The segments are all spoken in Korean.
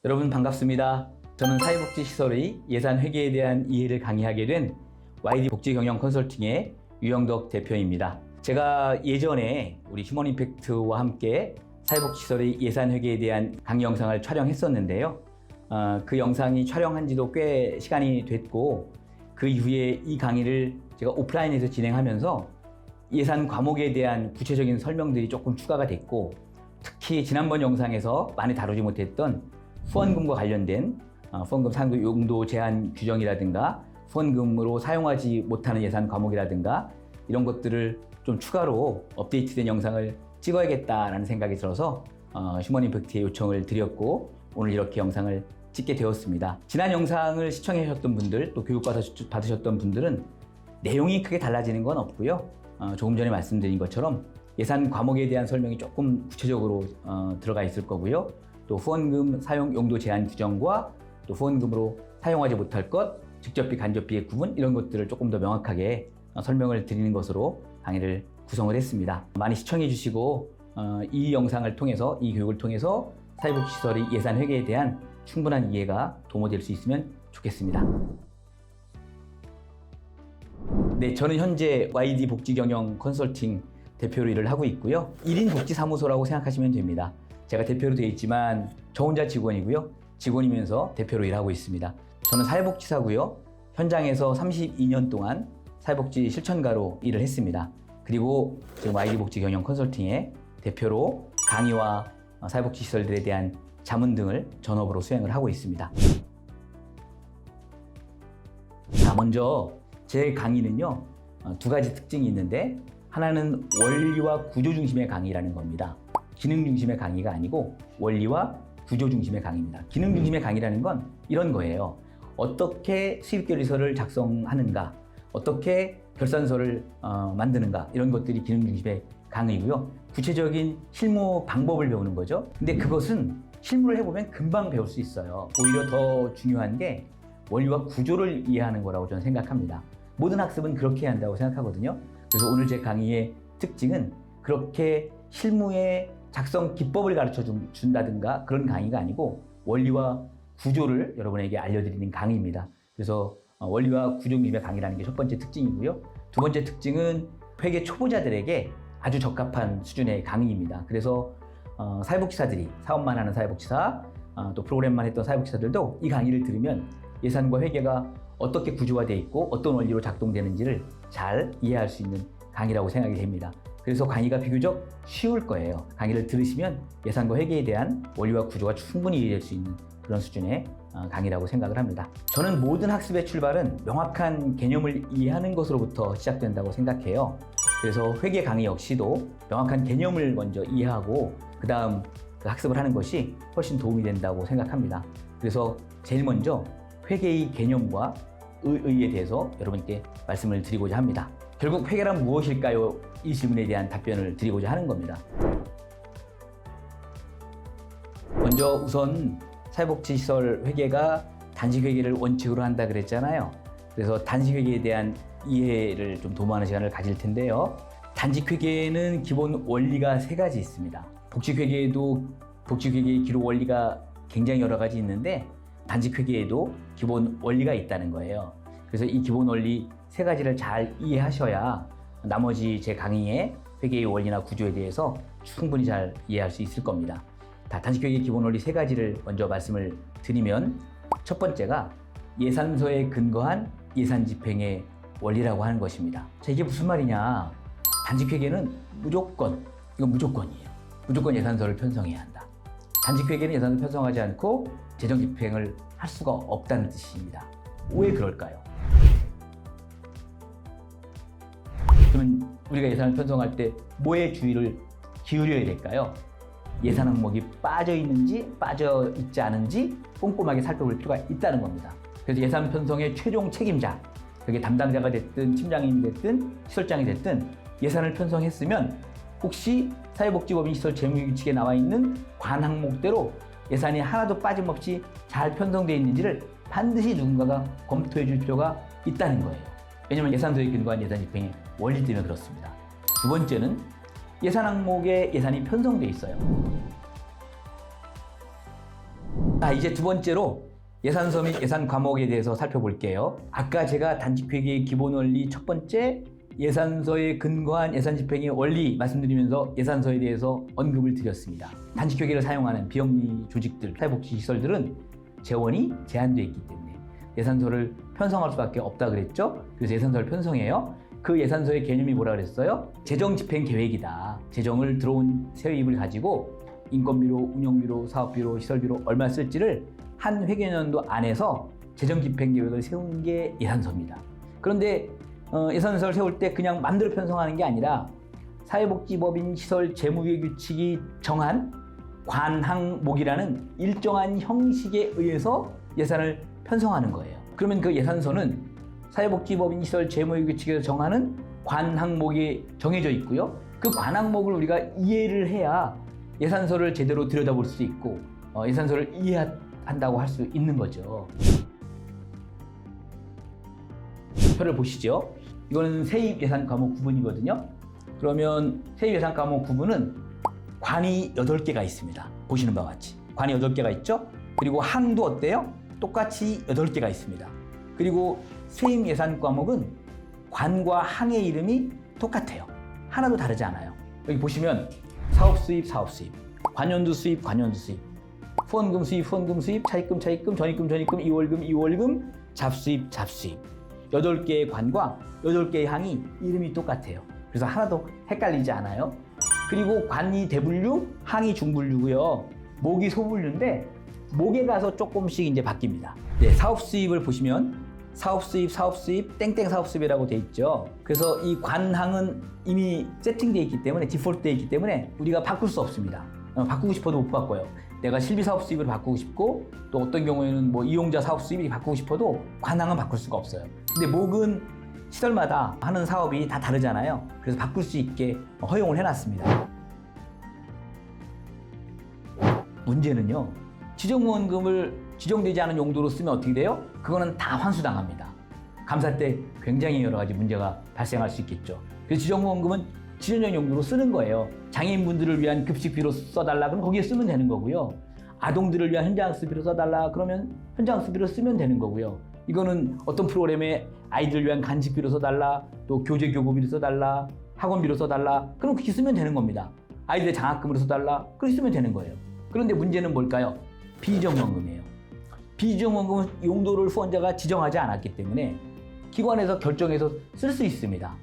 여러분 반갑습니다. 저는 사회복지시설의 예산 회계에 대한 이해를 강의하게 된 YD 복지경영 컨설팅의 유영덕 대표입니다. 제가 예전에 우리 휴먼 임팩트와 함께 사회복지시설의 예산 회계에 대한 강의 영상을 촬영했었는데요. 그 영상이 촬영한 지도 꽤 시간이 됐고, 그 이후에 이 강의를 제가 오프라인에서 진행하면서 예산 과목에 대한 구체적인 설명들이 조금 추가가 됐고, 특히 지난번 영상에서 많이 다루지 못했던 후원금과 관련된 후원금 사용 용도 제한 규정이라든가 후원금으로 사용하지 못하는 예산 과목이라든가 이런 것들을 좀 추가로 업데이트된 영상을 찍어야겠다라는 생각이 들어서 휴먼 임팩트에 요청을 드렸고, 오늘 이렇게 영상을 찍게 되었습니다. 지난 영상을 시청해 주셨던 분들, 또 교육 받으셨던 분들은 내용이 크게 달라지는 건 없고요. 조금 전에 말씀드린 것처럼 예산 과목에 대한 설명이 조금 구체적으로 들어가 있을 거고요. 또 후원금 사용 용도 제한 규정과 또 후원금으로 사용하지 못할 것, 직접비, 간접비의 구분, 이런 것들을 조금 더 명확하게 설명을 드리는 것으로 강의를 구성을 했습니다. 많이 시청해 주시고 이 영상을 통해서, 이 교육을 통해서 사회복지시설의 예산 회계에 대한 충분한 이해가 도모될 수 있으면 좋겠습니다. 네, 저는 현재 YD 복지경영 컨설팅 대표로 일을 하고 있고요. 1인 복지사무소라고 생각하시면 됩니다. 제가 대표로 되어 있지만 저 혼자 직원이고요. 직원이면서 대표로 일하고 있습니다. 저는 사회복지사고요. 현장에서 32년 동안 사회복지 실천가로 일을 했습니다. 그리고 지금 YD 복지경영 컨설팅의 대표로 강의와 사회복지 시설들에 대한 자문 등을 전업으로 수행을 하고 있습니다. 자, 먼저 제 강의는요, 두 가지 특징이 있는데, 하나는 원리와 구조 중심의 강의라는 겁니다. 기능 중심의 강의가 아니고 원리와 구조 중심의 강의입니다. 기능 중심의 강의라는 건 이런 거예요. 어떻게 수입결의서를 작성하는가, 어떻게 결산서를 만드는가, 이런 것들이 기능 중심의 강의고요. 구체적인 실무 방법을 배우는 거죠. 근데 그것은 실무를 해보면 금방 배울 수 있어요. 오히려 더 중요한 게 원리와 구조를 이해하는 거라고 저는 생각합니다. 모든 학습은 그렇게 해야 한다고 생각하거든요. 그래서 오늘 제 강의의 특징은 그렇게 실무의 작성 기법을 가르쳐 준다든가 그런 강의가 아니고 원리와 구조를 여러분에게 알려드리는 강의입니다. 그래서 원리와 구조 중심의 강의라는 게 첫 번째 특징이고요. 두 번째 특징은 회계 초보자들에게 아주 적합한 수준의 강의입니다. 그래서 사회복지사들이, 사업만 하는 사회복지사, 또 프로그램만 했던 사회복지사들도 이 강의를 들으면 예산과 회계가 어떻게 구조화되어 있고 어떤 원리로 작동되는지를 잘 이해할 수 있는 강의라고 생각이 됩니다. 그래서 강의가 비교적 쉬울 거예요. 강의를 들으시면 예산과 회계에 대한 원리와 구조가 충분히 이해될 수 있는 그런 수준의 강의라고 생각을 합니다. 저는 모든 학습의 출발은 명확한 개념을 이해하는 것으로부터 시작된다고 생각해요. 그래서 회계 강의 역시도 명확한 개념을 먼저 이해하고 그 다음 학습을 하는 것이 훨씬 도움이 된다고 생각합니다. 그래서 제일 먼저 회계의 개념과 의의에 대해서 여러분께 말씀을 드리고자 합니다. 결국 회계란 무엇일까요? 이 질문에 대한 답변을 드리고자 하는 겁니다. 먼저 우선 사회복지시설 회계가 단식회계를 원칙으로 한다 그랬잖아요. 그래서 단식회계에 대한 이해를 좀 도모하는 시간을 가질 텐데요. 단식회계에는 기본 원리가 세 가지 있습니다. 복직회계에도 복직회계의 기록 원리가 굉장히 여러 가지 있는데 단식회계에도 기본 원리가 있다는 거예요. 그래서 이 기본 원리 세 가지를 잘 이해하셔야 나머지 제 강의의 회계의 원리나 구조에 대해서 충분히 잘 이해할 수 있을 겁니다. 단식회계의 기본 원리 세 가지를 먼저 말씀을 드리면, 첫 번째가 예산서에 근거한 예산 집행의 원리라고 하는 것입니다. 자, 이게 무슨 말이냐? 단식회계는 무조건, 이건 무조건이에요. 무조건 예산서를 편성해야 한다. 단식회계는 예산을 편성하지 않고 재정 집행을 할 수가 없다는 뜻입니다. 왜 그럴까요? 그러면 우리가 예산을 편성할 때 뭐에 주의를 기울여야 될까요? 예산 항목이 빠져 있는지 빠져 있지 않은지 꼼꼼하게 살펴볼 필요가 있다는 겁니다. 그래서 예산 편성의 최종 책임자, 그게 담당자가 됐든 팀장이 됐든 시설장이 됐든 예산을 편성했으면 혹시 사회복지법인 시설 재무규칙에 나와 있는 관 항목대로 예산이 하나도 빠짐없이 잘 편성되어 있는지를 반드시 누군가가 검토해 줄 필요가 있다는 거예요. 왜냐하면 예산서에 근거한 예산 집행의 원리 때문에 그렇습니다. 두 번째는 예산 항목에 예산이 편성돼 있어요. 이제 두 번째로 예산서 및 예산 과목에 대해서 살펴볼게요. 아까 제가 단집회계의 기본 원리 첫 번째 예산서에 근거한 예산 집행의 원리 말씀드리면서 예산서에 대해서 언급을 드렸습니다. 단집회계를 사용하는 비영리 조직들, 사회복지시설들은 재원이 제한되어 있기 때문에 예산서를 편성할 수밖에 없다 그랬죠. 그래서 예산서를 편성해요. 그 예산서의 개념이 뭐라 그랬어요? 재정 집행 계획이다. 재정을 들어온 세입을 가지고 인건비로, 운영비로, 사업비로, 시설비로 얼마 쓸지를 한 회계연도 안에서 재정 집행 계획을 세우는 게 예산서입니다. 그런데 예산서를 세울 때 그냥 마음대로 편성하는 게 아니라 사회복지법인 시설 재무계획 규칙이 정한 관항목이라는 일정한 형식에 의해서 예산을 편성하는 거예요. 그러면 그 예산서는 사회복지법인 시설 재무계획 규칙에서 정하는 관항목이 정해져 있고요. 그 관항목을 우리가 이해를 해야 예산서를 제대로 들여다볼 수 있고 예산서를 이해한다고 할 수 있는 거죠. 표를 보시죠. 이거는 세입 예산 과목 구분이거든요. 그러면 세입 예산 과목 구분은 관이 8개가 있습니다. 보시는 바와 같이. 관이 8개가 있죠. 그리고 항도 어때요? 똑같이 8개가 있습니다. 그리고 세입 예산 과목은 관과 항의 이름이 똑같아요. 하나도 다르지 않아요. 여기 보시면 사업 수입, 사업 수입, 관연두 수입, 관연두 수입, 후원금 수입, 후원금 수입, 차입금, 차입금, 전입금, 전입금, 이월금, 이월금, 잡수입, 잡수입. 8개의 관과 8개의 항이 이름이 똑같아요. 그래서 하나도 헷갈리지 않아요. 그리고 관이 대분류, 항이 중분류고요. 목이 소분류인데 목에 가서 조금씩 이제 바뀝니다. 네, 사업 수입을 보시면 사업 수입, 사업 수입, 땡땡 사업 수입이라고 돼 있죠. 그래서 이 관항은 이미 세팅되어 있기 때문에 디폴트되어 있기 때문에 우리가 바꿀 수 없습니다. 바꾸고 싶어도 못 바꿔요. 내가 실비 사업 수입을 바꾸고 싶고 또 어떤 경우에는 뭐 이용자 사업 수입이 바꾸고 싶어도 관항은 바꿀 수가 없어요. 근데 목은 시설마다 하는 사업이 다 다르잖아요. 그래서 바꿀 수 있게 허용을 해놨습니다. 문제는요. 지정후원금을 지정되지 않은 용도로 쓰면 어떻게 돼요? 그거는 다 환수당합니다. 감사 때 굉장히 여러 가지 문제가 발생할 수 있겠죠. 그래서 지정후원금은 지정적 용도로 쓰는 거예요. 장애인분들을 위한 급식비로 써달라 그러면 거기에 쓰면 되는 거고요. 아동들을 위한 현장학습비로 써달라 그러면 현장학습비로 쓰면 되는 거고요. 이거는 어떤 프로그램에 아이들을 위한 간식비로 써달라, 또 교재 교부비로 써달라, 학원비로 써달라 그럼 그렇게 쓰면 되는 겁니다. 아이들의 장학금으로 써달라 그렇게 쓰면 되는 거예요. 그런데 문제는 뭘까요? 비지정후원금이에요. 비지정후원금은 용도를 후원자가 지정하지 않았기 때문에 기관에서 결정해서 쓸 수 있습니다.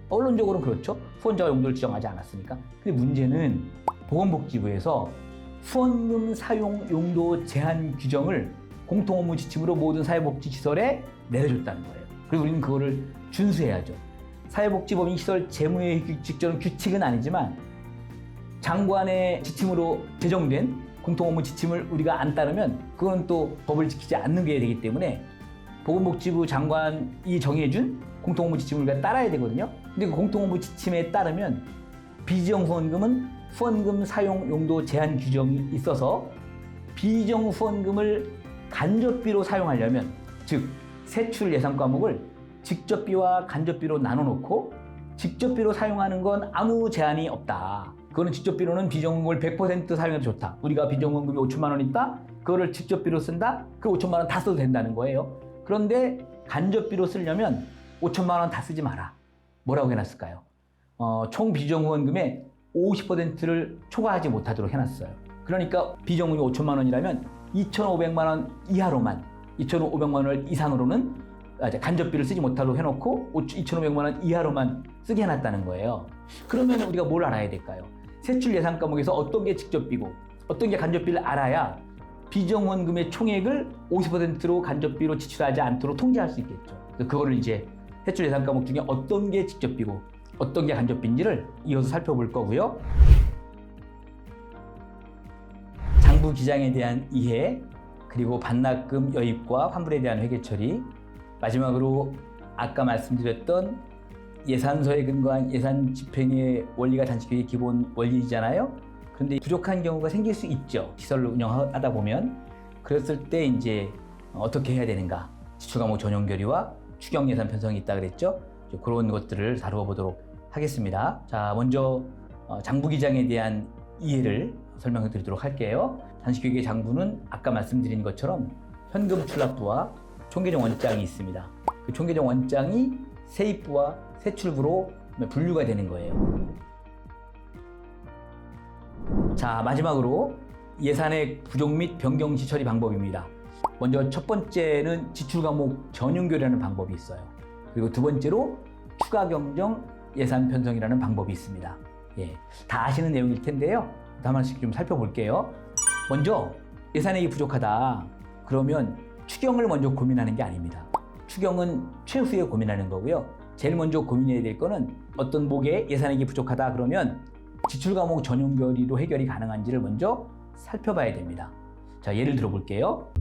언론적으로는 그렇죠. 후원자가 용도를 지정하지 않았으니까. 근데 문제는 보건복지부에서 후원금 사용 용도 제한 규정을 공통업무 지침으로 모든 사회복지시설에 내려줬다는 거예요. 그리고 우리는 그거를 준수해야죠. 사회복지법인 시설 재무의 규칙적인 규칙은 아니지만 장관의 지침으로 제정된 공통업무 지침을 우리가 안 따르면 그건 또 법을 지키지 않는 게 되기 때문에 보건복지부 장관이 정해준 공통업무 지침을 우리가 따라야 되거든요. 근데 그 공통업무 지침에 따르면 비지정 후원금은 후원금 사용 용도 제한 규정이 있어서 비지정 후원금을 간접비로 사용하려면 즉 세출 예산 과목을 직접비와 간접비로 나눠놓고 직접비로 사용하는 건 아무 제한이 없다. 그거는 직접비로는 비정후원금을 100% 사용해도 좋다. 우리가 비정후원금이 5천만 원 있다? 그거를 직접비로 쓴다? 그 5천만 원 다 써도 된다는 거예요. 그런데 간접비로 쓰려면 5천만 원 다 쓰지 마라. 뭐라고 해놨을까요? 총 비정후원금의 50%를 초과하지 못하도록 해놨어요. 그러니까 비정후원금이 5천만 원이라면 2,500만 원 이하로만 2,500만 원 이상으로는 간접비를 쓰지 못하도록 해놓고 2,500만 원 이하로만 쓰게 해놨다는 거예요. 그러면 우리가 뭘 알아야 될까요? 세출 예산 과목에서 어떤 게 직접비고 어떤 게 간접비를 알아야 비정후원금의 총액을 50%로 간접비로 지출하지 않도록 통제할 수 있겠죠. 그래서 그거를 이제 세출 예산 과목 중에 어떤 게 직접비고 어떤 게 간접비인지를 이어서 살펴볼 거고요. 장부 기장에 대한 이해, 그리고 반납금 여입과 환불에 대한 회계 처리, 마지막으로 아까 말씀드렸던 예산서에 근거한 예산 집행의 원리가 단식회의 기본 원리잖아요. 그런데 부족한 경우가 생길 수 있죠. 시설을 운영하다 보면. 그랬을 때 이제 어떻게 해야 되는가? 지출과목 전용 결의와 추경 예산 편성이 있다 그랬죠? 그런 것들을 다루어 보도록 하겠습니다. 자, 먼저 장부기장에 대한 이해를 설명해 드리도록 할게요. 단식회계 장부는 아까 말씀드린 것처럼 현금 출납부와 총계정 원장이 있습니다. 그 총계정 원장이 세입부와 세출부로 분류가 되는 거예요. 자, 마지막으로 예산의 부족 및 변경 시 처리 방법입니다. 먼저 첫 번째는 지출 과목 전용교라는 방법이 있어요. 그리고 두 번째로 추가 경정 예산 편성이라는 방법이 있습니다. 예, 다 아시는 내용일 텐데요. 하나씩 좀 살펴볼게요. 먼저 예산액이 부족하다. 그러면 추경을 먼저 고민하는 게 아닙니다. 추경은 최후에 고민하는 거고요. 제일 먼저 고민해야 될 거는 어떤 목에 예산액이 부족하다 그러면 지출 과목 전용 결의로 해결이 가능한지를 먼저 살펴봐야 됩니다. 자, 예를 들어 볼게요.